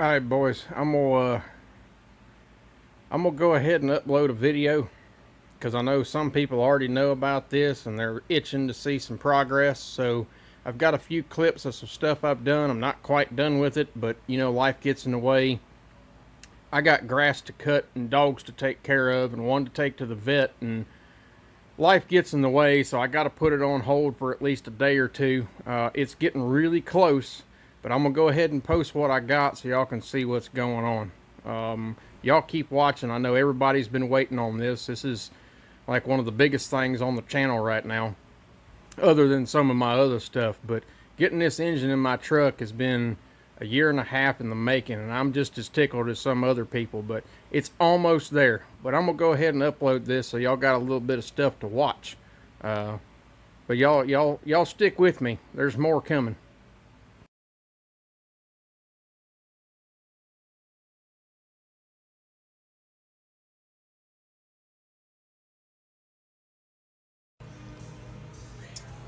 All right, boys. I'm gonna go ahead and upload a video because I know some people already know about this and they're itching to see some progress. So I've got a few clips of some stuff I've done. I'm not quite done with it, but you know, life gets in the way. I got grass to cut and dogs to take care of and one to take to the vet, and life gets in the way, so I got to put it on hold for at least a day or two. It's getting really close, but I'm gonna go ahead and post what I got so y'all can see what's going on. Y'all keep watching. I know everybody's been waiting on this. This is like one of the biggest things on the channel right now, other than some of my other stuff. But getting this engine in my truck has been a year and a half in the making, and I'm just as tickled as some other people, but it's almost there. But I'm gonna go ahead and upload this so y'all got a little bit of stuff to watch. But y'all stick with me. There's more coming.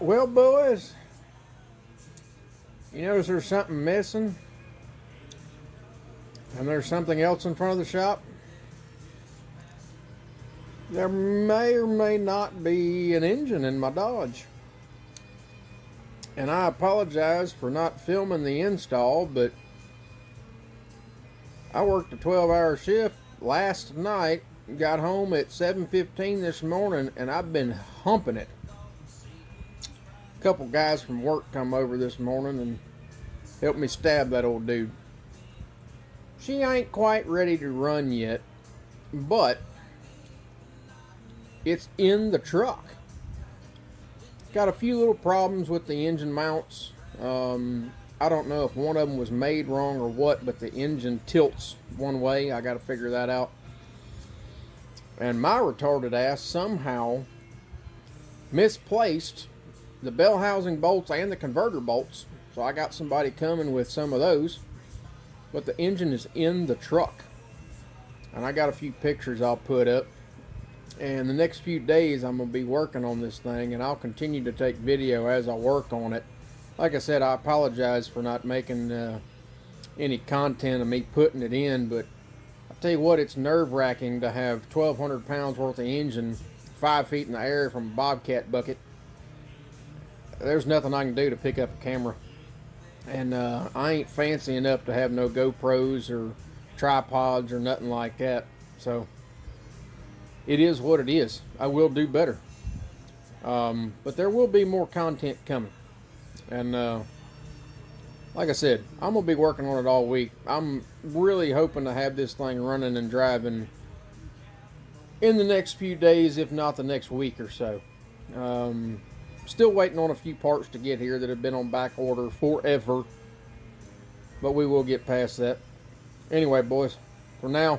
Well, boys, you notice there's something missing, and there's something else in front of the shop. There may or may not be an engine in my Dodge. And I apologize for not filming the install, but I worked a 12-hour shift last night, got home at 7:15 this morning, and I've been humping it. A couple guys from work come over this morning and helped me stab that old dude. She ain't quite ready to run yet, but it's in the truck. Got a few little problems with the engine mounts. I don't know if one of them was made wrong or what, but the engine tilts one way. I got to figure that out. And my retarded ass somehow misplaced the bell housing bolts and the converter bolts. So I got somebody coming with some of those. But the engine is in the truck. And I got a few pictures I'll put up. And the next few days I'm going to be working on this thing, and I'll continue to take video as I work on it. Like I said, I apologize for not making any content of me putting it in, but I'll tell you what, it's nerve-wracking to have 1,200 pounds worth of engine 5 feet in the air from a Bobcat bucket. There's nothing I can do to pick up a camera. And I ain't fancy enough to have no GoPros or tripods or nothing like that. So it is what it is. I will do better. But there will be more content coming. And like I said, I'm going to be working on it all week. I'm really hoping to have this thing running and driving in the next few days, if not the next week or so. Still waiting on a few parts to get here that have been on back order forever. But we will get past that. Anyway, boys, for now,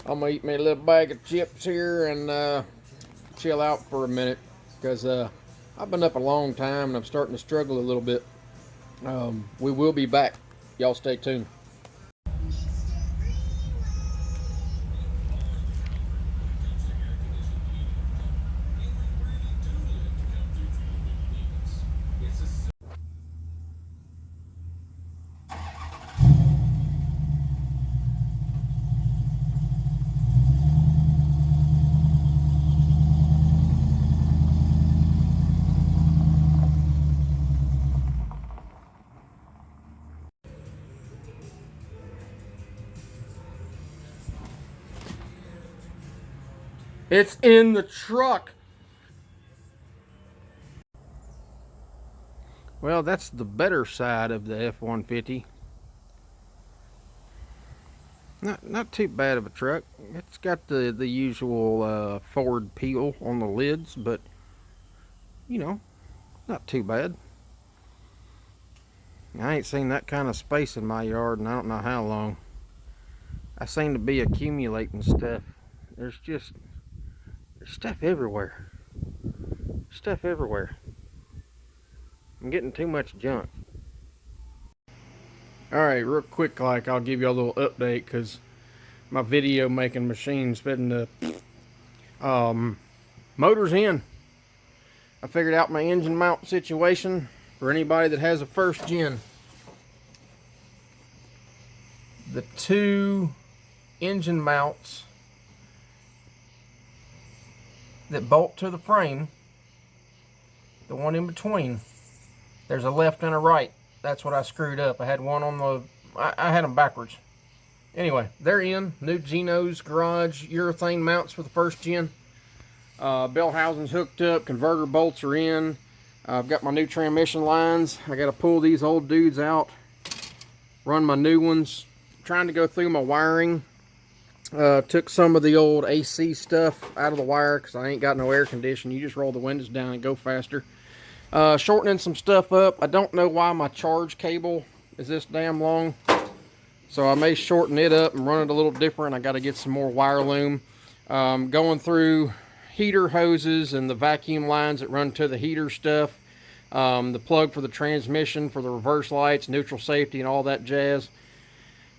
I'm going to eat me a little bag of chips here and chill out for a minute, because I've been up a long time and I'm starting to struggle a little bit. We will be back. Y'all stay tuned. It's in the truck. Well, that's the better side of the F-150. Not too bad of a truck. It's got the usual forward peel on the lids, but you know, not too bad. I ain't seen that kind of space in my yard in I don't know how long. I seem to be accumulating stuff. There's stuff everywhere. Stuff everywhere. I'm getting too much junk. Alright, real quick, like, I'll give you a little update, because my video making machine's fitting to... motor's in. I figured out my engine mount situation for anybody that has a first gen. the two engine mounts that bolt to the frame, the one in between, there's a left and a right. That's what I screwed up. I had one on the, I had them backwards. Anyway, they're in. New Geno's Garage urethane mounts for the first gen. Bell housing's hooked up. Converter bolts are in. I've got my new transmission lines. I got to pull these old dudes out, run my new ones. Trying to go through my wiring. Took some of the old AC stuff out of the wire because I ain't got no air conditioning. You just roll the windows down and go faster. Shortening some stuff up. I don't know why my charge cable is this damn long, so I may shorten it up and run it a little different. I got to get some more wire loom. Going through heater hoses and the vacuum lines that run to the heater stuff. The plug for the transmission, for the reverse lights, neutral safety, and all that jazz.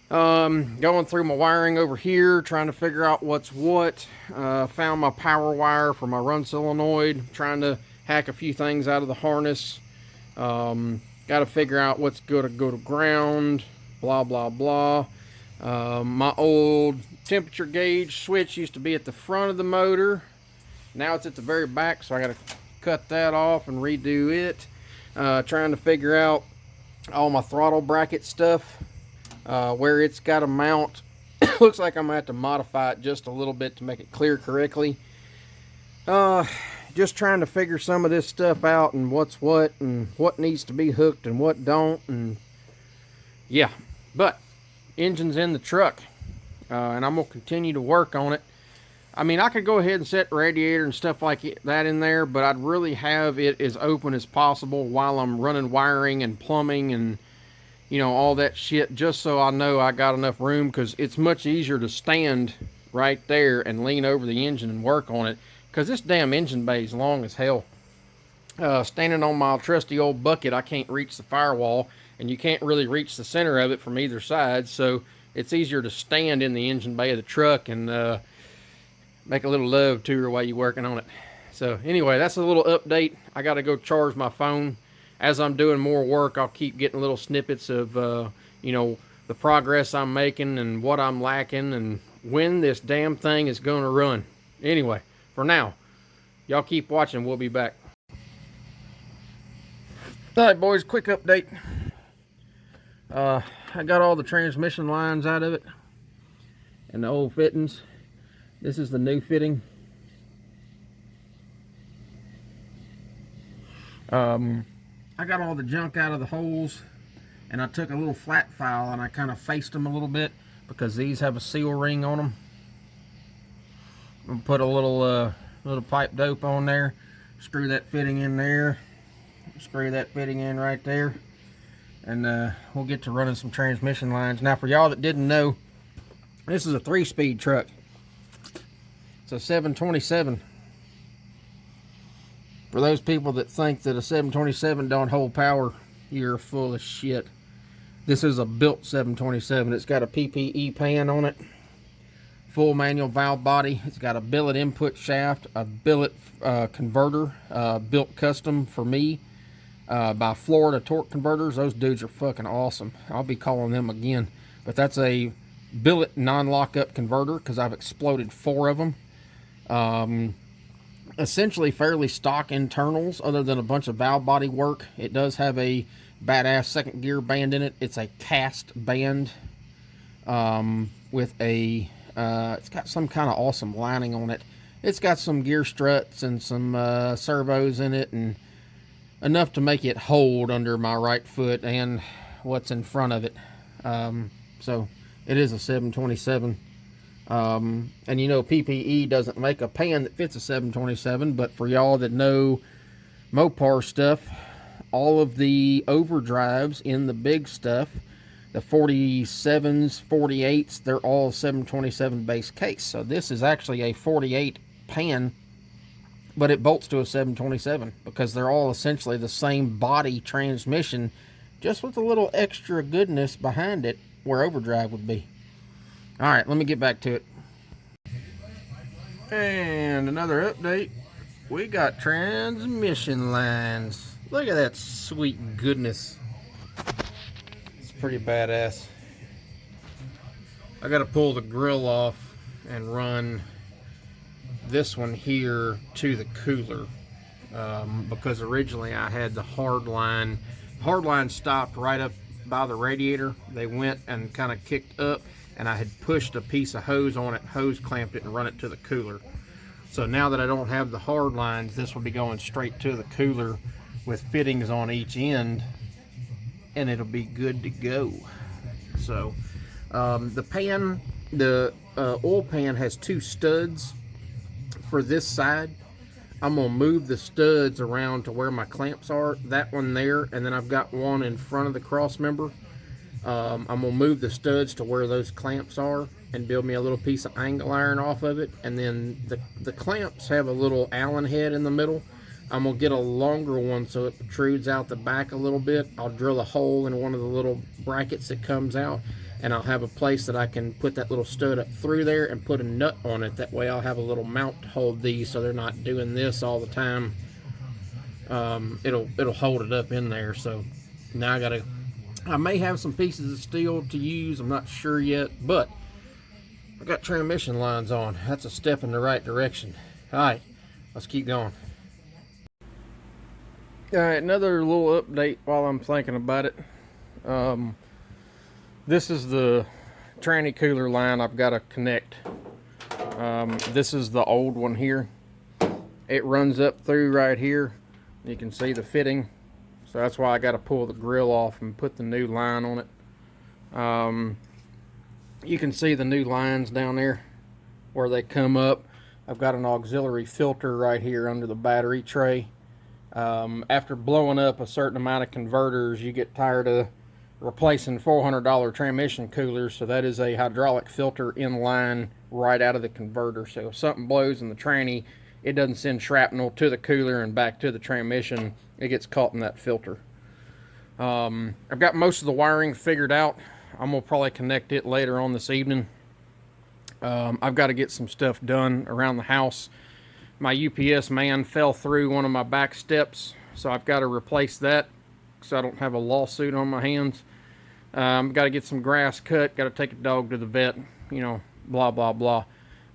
Going through my wiring over here, trying to figure out what's what. Found my power wire for my run solenoid, trying to hack a few things out of the harness. Got to figure out what's going to go to ground, blah blah blah. My old temperature gauge switch used to be at the front of the motor. Now it's at the very back, so I got to cut that off and redo it. Trying to figure out all my throttle bracket stuff, where it's got to mount. Looks like I'm going to have to modify it just a little bit to make it clear correctly. Just trying to figure some of this stuff out and what's what and what needs to be hooked and what don't. And yeah, but engine's in the truck, and I'm going to continue to work on it. I mean, I could go ahead and set the radiator and stuff like that in there, but I'd really have it as open as possible while I'm running wiring and plumbing and, you know, all that shit, just so I know I got enough room, because it's much easier to stand right there and lean over the engine and work on it, because this damn engine bay is long as hell. Standing on my trusty old bucket, I can't reach the firewall, and you can't really reach the center of it from either side, so it's easier to stand in the engine bay of the truck and make a little love to her while you're working on it. So anyway, that's a little update. I got to go charge my phone. As I'm doing more work, I'll keep getting little snippets of, you know, the progress I'm making and what I'm lacking and when this damn thing is going to run. Anyway, for now, y'all keep watching. We'll be back. All right, boys, quick update. I got all the transmission lines out of it and the old fittings. This is the new fitting. I got all the junk out of the holes, and I took a little flat file and I kind of faced them a little bit because these have a seal ring on them. I'm gonna put a little pipe dope on there, screw that fitting in there, screw that fitting in right there, and we'll get to running some transmission lines. Now, for y'all that didn't know, this is a 3-speed truck. It's a 727. For those people that think that a 727 don't hold power, you're full of shit. This is a built 727. It's got a PPE pan on it, full manual valve body. It's got a billet input shaft, a billet converter, built custom for me by Florida Torque Converters. Those dudes are fucking awesome. I'll be calling them again. But that's a billet non-lockup converter because I've exploded 4 of them. Essentially fairly stock internals other than a bunch of valve body work. It does have a badass second gear band in it. It's a cast band with a it's got some kind of awesome lining on it. It's got some gear struts and some servos in it, and enough to make it hold under my right foot and what's in front of it. So it is a 727. And you know, PPE doesn't make a pan that fits a 727, but for y'all that know Mopar stuff, all of the overdrives in the big stuff, the 47s, 48s, they're all 727 base case. So this is actually a 48 pan, but it bolts to a 727 because they're all essentially the same body transmission, just with a little extra goodness behind it where overdrive would be. All right, let me get back to it. And another update. We got transmission lines. Look at that sweet goodness. It's pretty badass. I got to pull the grill off and run this one here to the cooler, because originally I had the hard line. Hard line stopped right up by the radiator. They went and kind of kicked up, and I had pushed a piece of hose on it, hose clamped it, and run it to the cooler. So now that I don't have the hard lines, this will be going straight to the cooler with fittings on each end, and it'll be good to go. So the pan, the oil pan has 2 studs for this side. I'm gonna move the studs around to where my clamps are, that one there, and then I've got one in front of the cross member. I'm gonna move the studs to where those clamps are and build me a little piece of angle iron off of it, and then the clamps have a little Allen head in the middle. I'm gonna get a longer one so it protrudes out the back a little bit. I'll drill a hole in one of the little brackets that comes out, and I'll have a place that I can put that little stud up through there and put a nut on it. That way I'll have a little mount to hold these so they're not doing this all the time. It'll hold it up in there. So now I may have some pieces of steel to use, I'm not sure yet, but I got transmission lines on. That's a step in the right direction. All right, let's keep going. All right, another little update while I'm thinking about it. This is the tranny cooler line I've got to connect. This is the old one here. It runs up through right here. You can see the fitting. So that's why I got to pull the grill off and put the new line on it. You can see the new lines down there where they come up. I've got an auxiliary filter right here under the battery tray. After blowing up a certain amount of converters, you get tired of replacing $400 transmission coolers, so that is a hydraulic filter in line right out of the converter. So if something blows in the tranny, it doesn't send shrapnel to the cooler and back to the transmission. It gets caught in that filter. I've got most of the wiring figured out. I'm gonna probably connect it later on this evening. I've got to get some stuff done around the house. My UPS man fell through one of my back steps, so I've got to replace that so I don't have a lawsuit on my hands. Got to get some grass cut, got to take a dog to the vet, you know, blah blah blah.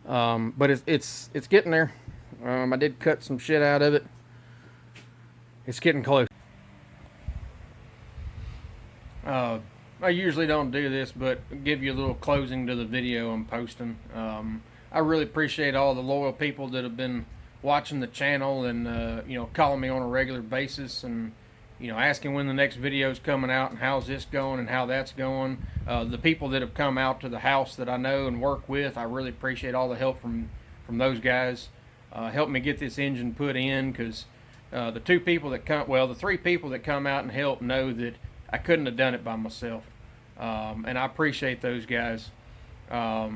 But it's getting there. I did cut some shit out of it. It's getting close. I usually don't do this, but give you a little closing to the video I'm posting. I really appreciate all the loyal people that have been watching the channel and you know, calling me on a regular basis and, you know, asking when the next video is coming out and how's this going and how that's going. The people that have come out to the house that I know and work with, I really appreciate all the help from those guys. Helped me get this engine put in, because the 2 people that come, well, the 3 people that come out and help know that I couldn't have done it by myself. And I appreciate those guys. I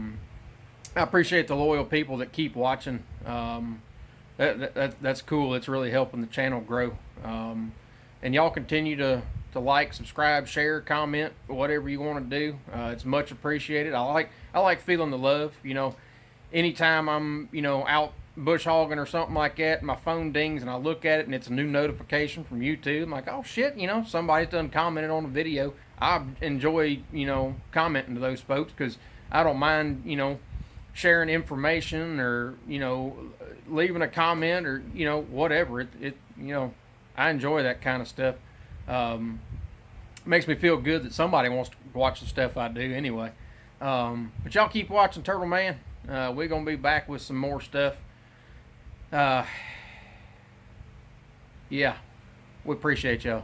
appreciate the loyal people that keep watching. That's cool. It's really helping the channel grow. And y'all continue to like, subscribe, share, comment, whatever you want to do. It's much appreciated. I like feeling the love. You know, anytime I'm, you know, out bush hogging or something like that, my phone dings and I look at it and it's a new notification from YouTube. I'm like, oh shit, you know, somebody's done commented on a video. I enjoy, you know, commenting to those folks, because I don't mind, you know, sharing information or, you know, leaving a comment or, you know, whatever. You know, I enjoy that kind of stuff. Makes me feel good that somebody wants to watch the stuff I do anyway. But y'all keep watching Turtle Man. We're gonna be back with some more stuff. Yeah, we appreciate y'all.